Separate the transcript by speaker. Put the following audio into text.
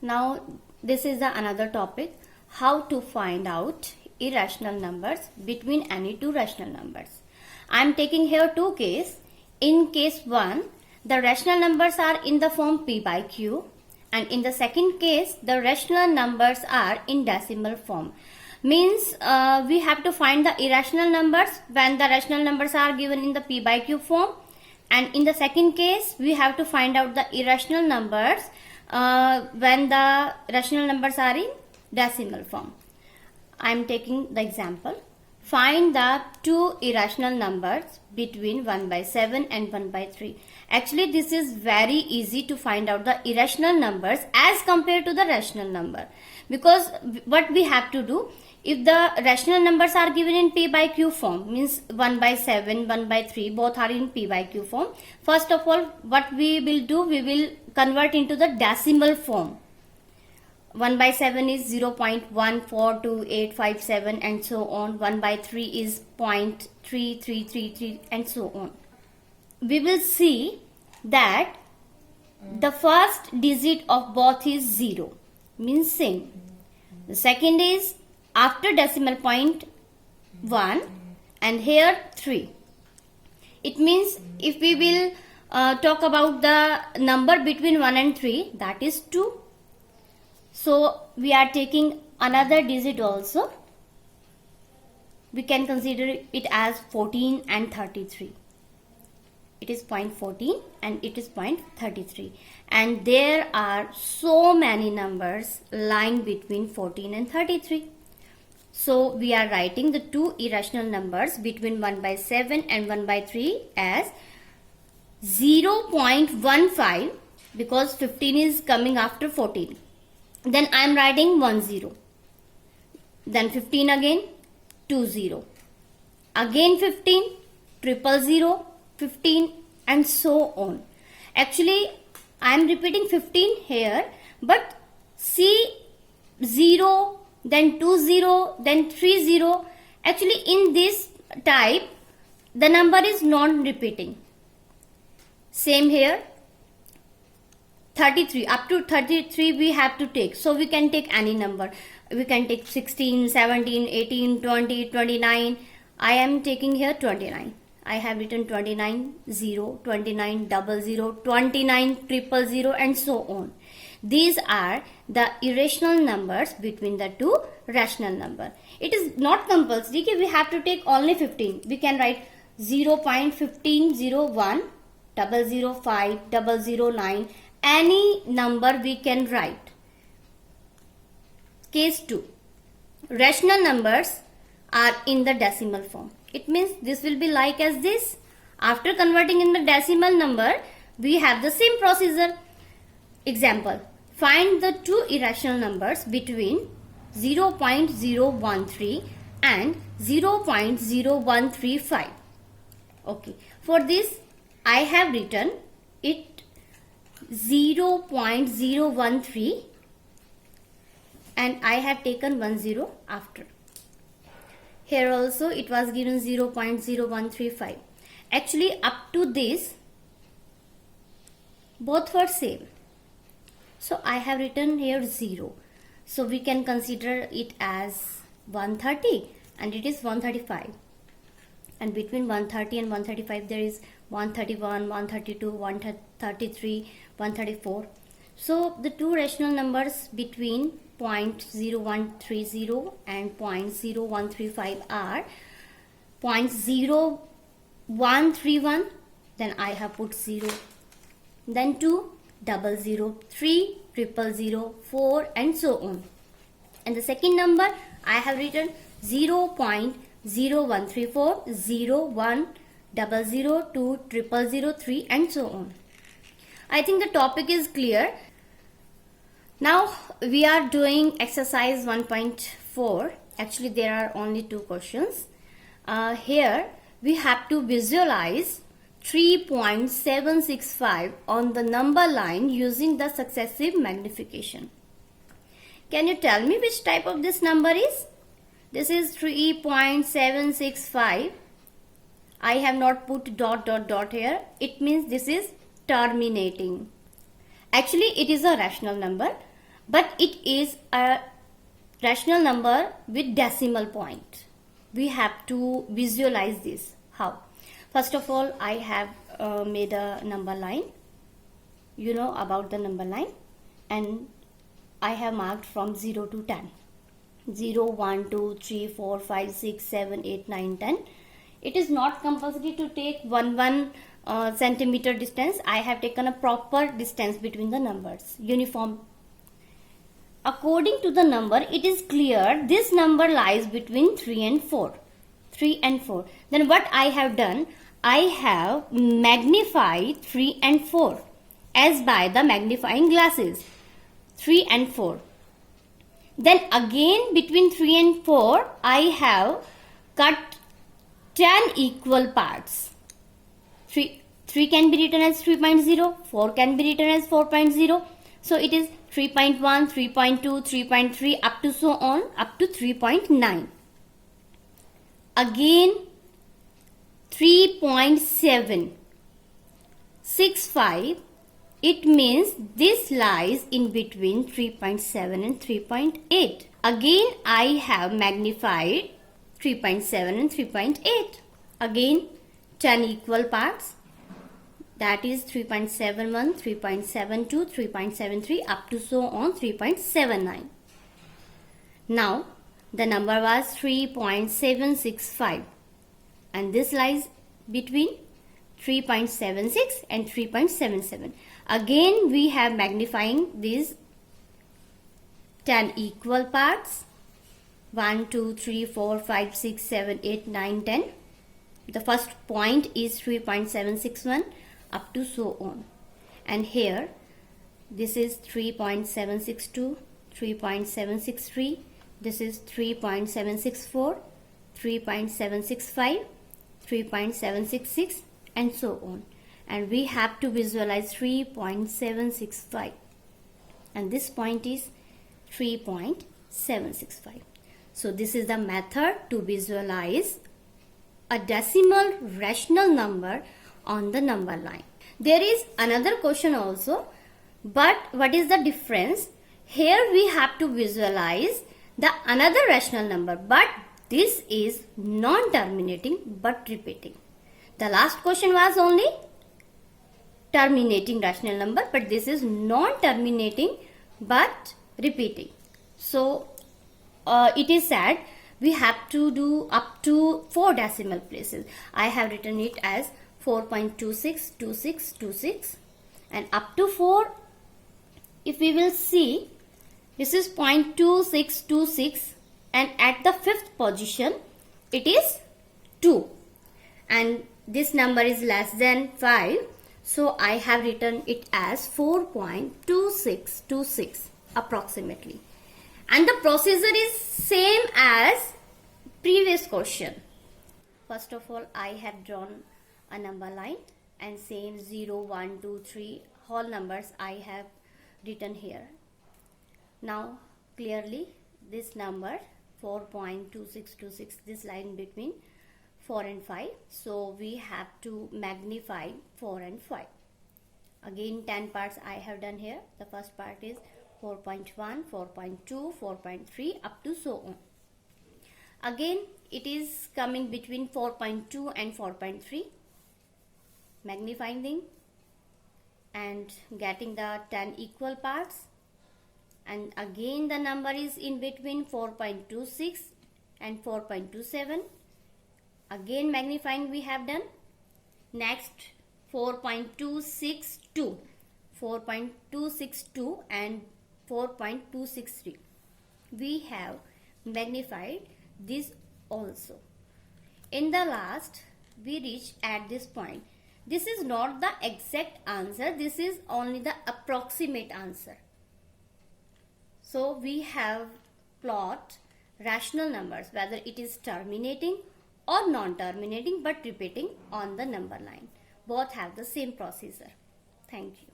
Speaker 1: Now this is another topic, how to find out irrational numbers between any two rational numbers. I am taking here two cases. In case 1, the rational numbers are in the form p by q, and in the second case the rational numbers are in decimal form. Means we have to find the irrational numbers when the rational numbers are given in the p by q form, and in the second case we have to find out the irrational numbers when the rational numbers are in decimal form. I am taking the example. Find the two irrational numbers between 1 by 7 and 1 by 3. Actually, this is very easy to find out the irrational numbers as compared to the rational number. Because what we have to do, if the rational numbers are given in p by q form, means 1 by 7, 1 by 3, both are in p by q form. First of all, what we will do, we will convert into the decimal form. 1 by 7 is 0.142857 and so on. 1 by 3 is 0.3333 and so on. We will see that the first digit of both is 0, means same. The second is after decimal point 1 and here 3. It means if we will talk about the number between 1 and 3, that is 2. So we are taking another digit also. We can consider it as 14 and 33. It is 0.14 and it is 0.33. And there are so many numbers lying between 14 and 33. So we are writing the two irrational numbers between 1 by 7 and 1 by 3 as 0.15, because 15 is coming after 14. Then I am writing 10. Then 15 again, 20. Again 15, 000, 15 and so on. Actually, I am repeating 15 here, but see 0, then 20, then 30. Actually, in this type, the number is non-repeating. Same here. 33, up to 33 we have to take. So we can take any number. We can take 16, 17, 18, 20, 29. I am taking here 29. I have written 29, 0, 29, 00, 29, 000 and so on. These are the irrational numbers between the two rational numbers. It is not compulsory that we have to take only 15. We can write 0.1501, 005, 009. Any number we can write. Case 2. Rational numbers are in the decimal form. It means this will be like as this. After converting in the decimal number, we have the same procedure. Example. Find the two irrational numbers between 0.013 and 0.0135. Okay. For this, I have written it 0.013 and I have taken 10 after. Here also it was given 0.0135. Actually, up to this both were same. So I have written here 0. So we can consider it as 130 and it is 135. And between 130 and 135 there is 131, 132, 133, 134. So the two rational numbers between 0.0130 and 0.0135 are 0.0131, then I have put 0, then 2, 00, 3, 000, 4 and so on. And the second number I have written 0.0134, 0, 1, 00, 2, 000, 3 and so on. I think the topic is clear. Now we are doing exercise 1.4. Actually there are only two questions. Here we have to visualize 3.765 on the number line using the successive magnification. Can you tell me which type of this number is? This is 3.765. I have not put dot here. It means this is terminating. Actually, it is a rational number, but it is a rational number with decimal point. We have to visualize this. How? First of all, I have made a number line. You know about the number line, and I have marked from 0 to 10. 0, 1, 2, 3, 4, 5, 6, 7, 8, 9, 10. It is not compulsory to take 1 centimeter distance. I have taken a proper distance between the numbers, uniform. According to the number, it is clear this number lies between 3 and 4. 3 and 4. Then what I have done, I have magnified 3 and 4 as by the magnifying glasses. 3 and 4. Then again between 3 and 4, I have cut 10 equal parts. 3 can be written as 3.0, 4 can be written as 4.0. So it is 3.1, 3.2, 3.3 up to so on up to 3.9. Again 3.765. It means this lies in between 3.7 and 3.8. Again I have magnified 3.7 and 3.8. Again 10 equal parts. That is 3.71, 3.72, 3.73 up to so on 3.79. Now the number was 3.765 and this lies between 3.76 and 3.77. Again we have magnifying these 10 equal parts. 1, 2, 3, 4, 5, 6, 7, 8, 9, 10. The first point is 3.761 up to so on. And here this is 3.762, 3.763, this is 3.764, 3.765, 3.766 and so on. And we have to visualize 3.765 and this point is 3.765. So this is the method to visualize a decimal rational number on the number line. There is another question also, but what is the difference? Here we have to visualize the another rational number, but this is non-terminating but repeating. The last question was only terminating rational number, but this is non-terminating but repeating. So it is said we have to do up to 4 decimal places. I have written it as 4.262626 and up to 4. If we will see, this is 0.2626 and at the 5th position it is 2 and this number is less than 5. So I have written it as 4.2626 approximately. And the procedure is same as previous question. First of all, I have drawn a number line and same 0, 1, 2, 3 whole numbers I have written here. Now clearly this number 4.2626, this line between 4 and 5. So we have to magnify 4 and 5. Again 10 parts I have done here. The first part is 4.1, 4.2, 4.3 up to so on. Again it is coming between 4.2 and 4.3. Magnifying them and getting the 10 equal parts. And again the number is in between 4.26 and 4.27. Again magnifying we have done. Next 4.262, 4.262 and 4.263. We have magnified this also. In the last we reach at this point. This is not the exact answer. This is only the approximate answer. So we have plot rational numbers, whether it is terminating or non-terminating but repeating on the number line. Both have the same procedure. Thank you.